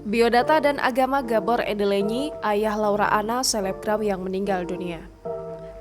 Biodata dan agama Gabor Edelenyi, ayah Laura Anna, selebgram yang meninggal dunia.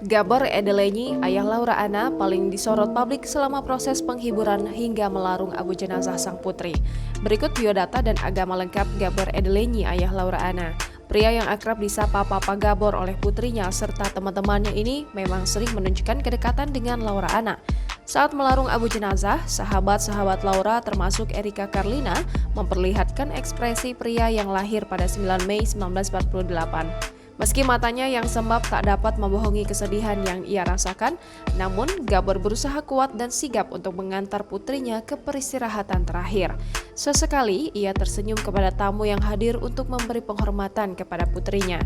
Gabor Edelenyi, ayah Laura Anna, paling disorot publik selama proses penghiburan hingga melarung abu jenazah sang putri. Berikut biodata dan agama lengkap Gabor Edelenyi, ayah Laura Anna. Pria yang akrab disapa Papa Gabor oleh putrinya serta teman-temannya ini memang sering menunjukkan kedekatan dengan Laura Anna. Saat melarung abu jenazah, sahabat-sahabat Laura termasuk Erika Carlina memperlihatkan ekspresi pria yang lahir pada 9 Mei 1948. Meski matanya yang sembab tak dapat membohongi kesedihan yang ia rasakan, namun Gabor berusaha kuat dan sigap untuk mengantar putrinya ke peristirahatan terakhir. Sesekali ia tersenyum kepada tamu yang hadir untuk memberi penghormatan kepada putrinya.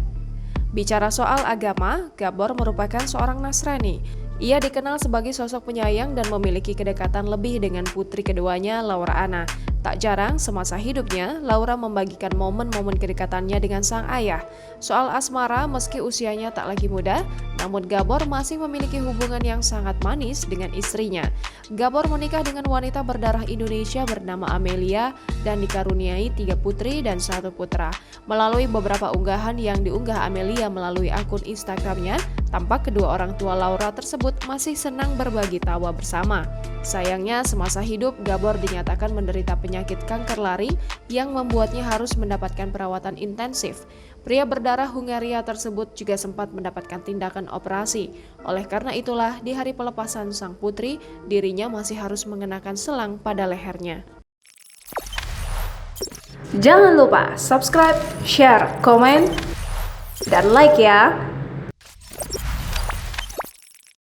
Bicara soal agama, Gabor merupakan seorang Nasrani. Ia dikenal sebagai sosok penyayang dan memiliki kedekatan lebih dengan putri keduanya, Laura Anna. Tak jarang semasa hidupnya, Laura membagikan momen-momen kedekatannya dengan sang ayah. Soal asmara, meski usianya tak lagi muda, namun Gabor masih memiliki hubungan yang sangat manis dengan istrinya. Gabor menikah dengan wanita berdarah Indonesia bernama Amelia dan dikaruniai 3 putri dan 1 putra. Melalui beberapa unggahan yang diunggah Amelia melalui akun Instagramnya, tampak kedua orang tua Laura tersebut masih senang berbagi tawa bersama. Sayangnya, semasa hidup Gabor dinyatakan menderita penyakit kanker laring yang membuatnya harus mendapatkan perawatan intensif. Pria berdarah Hungaria tersebut juga sempat mendapatkan tindakan operasi. Oleh karena itulah, di hari pelepasan sang putri, dirinya masih harus mengenakan selang pada lehernya. Jangan lupa subscribe, share, komen, dan like ya!